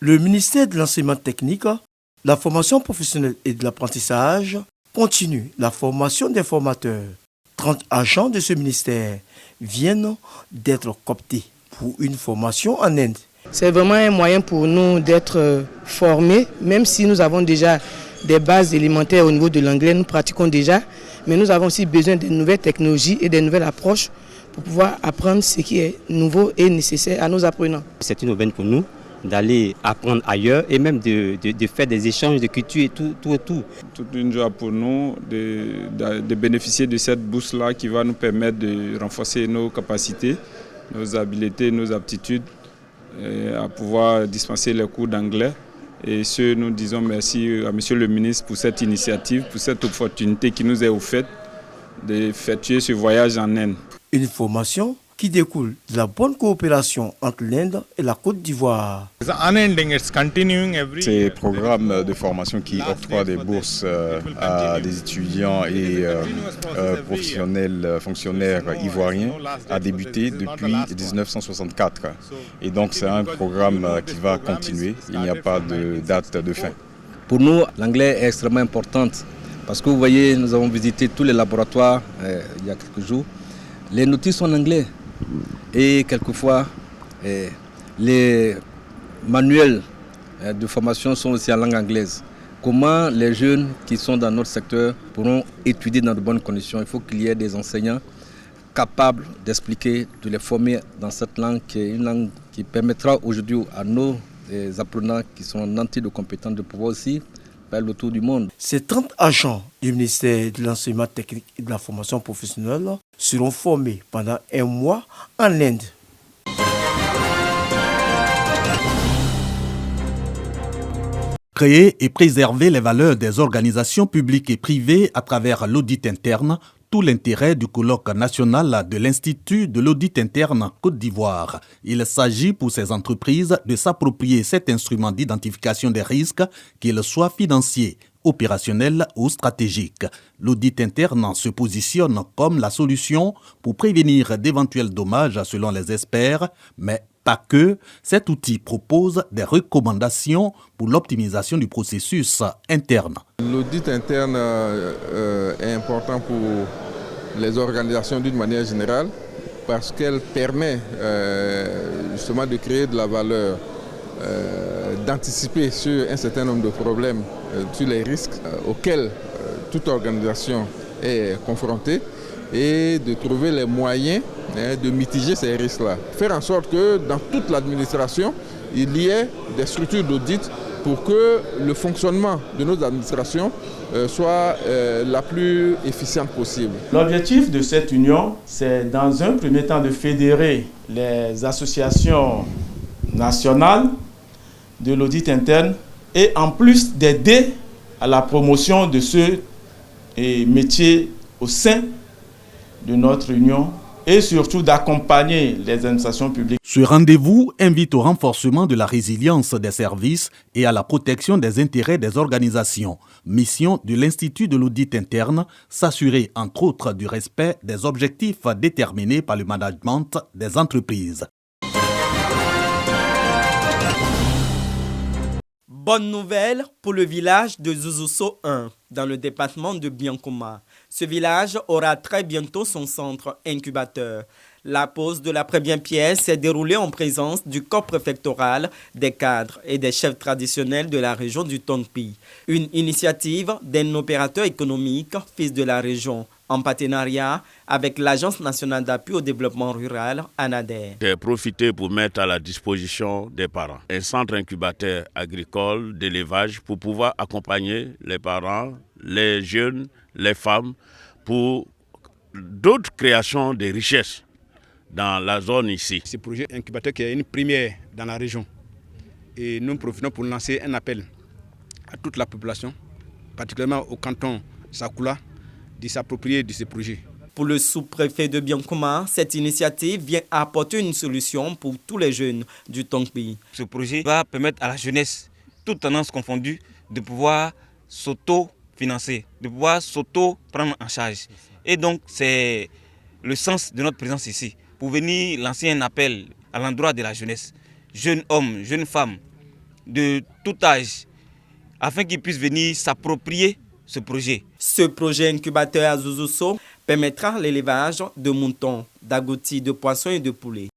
Le ministère de l'enseignement technique, la formation professionnelle et de l'apprentissage continue la formation des formateurs. 30 agents de ce ministère viennent d'être cooptés pour une formation en Inde. C'est vraiment un moyen pour nous d'être formés, même si nous avons déjà des bases élémentaires au niveau de l'anglais, nous pratiquons déjà, mais nous avons aussi besoin de nouvelles technologies et de nouvelles approches pour pouvoir apprendre ce qui est nouveau et nécessaire à nos apprenants. C'est une aubaine pour nous d'aller apprendre ailleurs et même de faire des échanges de culture et tout. Toute une joie pour nous de bénéficier de cette bourse-là qui va nous permettre de renforcer nos capacités, nos habiletés, nos aptitudes, à pouvoir dispenser les cours d'anglais. Et nous disons merci à Monsieur le ministre pour cette initiative, pour cette opportunité qui nous est offerte d'effectuer ce voyage en Inde. Une formation qui découle de la bonne coopération entre l'Inde et la Côte d'Ivoire. Ces programmes de formation qui octroient des bourses à des étudiants et professionnels, fonctionnaires ivoiriens a débuté depuis 1964. Et donc c'est un programme qui va continuer, il n'y a pas de date de fin. Pour nous, l'anglais est extrêmement important parce que vous voyez, nous avons visité tous les laboratoires il y a quelques jours. Les notices sont en anglais et quelquefois les manuels de formation sont aussi en langue anglaise. Comment les jeunes qui sont dans notre secteur pourront étudier dans de bonnes conditions? Il faut qu'il y ait des enseignants capables d'expliquer, de les former dans cette langue qui est une langue qui permettra aujourd'hui à nos apprenants qui sont nantis de compétences de pouvoir aussi faire le tour du monde. Ces 30 agents du ministère de l'enseignement technique et de la formation professionnelle seront formés pendant un mois en Inde. Créer et préserver les valeurs des organisations publiques et privées à travers l'audit interne, tout l'intérêt du colloque national de l'Institut de l'audit interne Côte d'Ivoire. Il s'agit pour ces entreprises de s'approprier cet instrument d'identification des risques, qu'ils soient financiers, opérationnels ou stratégiques. L'audit interne se positionne comme la solution pour prévenir d'éventuels dommages selon les experts, mais pas que. Cet outil propose des recommandations pour l'optimisation du processus interne. L'audit interne est important pour les organisations d'une manière générale parce qu'elle permet justement de créer de la valeur, d'anticiper sur un certain nombre de problèmes, sur les risques auxquels toute organisation est confrontée et de trouver les moyens de mitiger ces risques-là. Faire en sorte que dans toute l'administration, il y ait des structures d'audit pour que le fonctionnement de nos administrations soit la plus efficiente possible. L'objectif de cette union, c'est dans un premier temps de fédérer les associations nationales de l'audit interne et en plus d'aider à la promotion de ce métier au sein de notre union et surtout d'accompagner les administrations publiques. Ce rendez-vous invite au renforcement de la résilience des services et à la protection des intérêts des organisations. Mission de l'Institut de l'audit interne, s'assurer entre autres du respect des objectifs déterminés par le management des entreprises. Bonne nouvelle pour le village de Zouzousso 1, dans le département de Biankoma. Ce village aura très bientôt son centre incubateur. La pose de la première pierre s'est déroulée en présence du corps préfectoral, des cadres et des chefs traditionnels de la région du Tongpi. Une initiative d'un opérateur économique, fils de la région, en partenariat avec l'Agence nationale d'appui au développement rural, ANADER. J'ai profité pour mettre à la disposition des parents un centre incubateur agricole d'élevage pour pouvoir accompagner les parents, les jeunes, les femmes pour d'autres créations de richesses dans la zone ici. Ce projet incubateur qui est une première dans la région. Et nous profitons pour lancer un appel à toute la population, particulièrement au canton Sakoula, de s'approprier de ce projet. Pour le sous-préfet de Biankoma, cette initiative vient apporter une solution pour tous les jeunes du Tongpi. Ce projet va permettre à la jeunesse, toutes tendances confondues, de pouvoir s'auto-financer, de pouvoir s'auto-prendre en charge. Et donc, c'est le sens de notre présence ici, pour venir lancer un appel à l'endroit de la jeunesse, jeunes hommes, jeunes femmes, de tout âge afin qu'ils puissent venir s'approprier ce projet. Ce projet incubateur à Zouzousso permettra l'élevage de moutons, d'agoutis, de poissons et de poulets.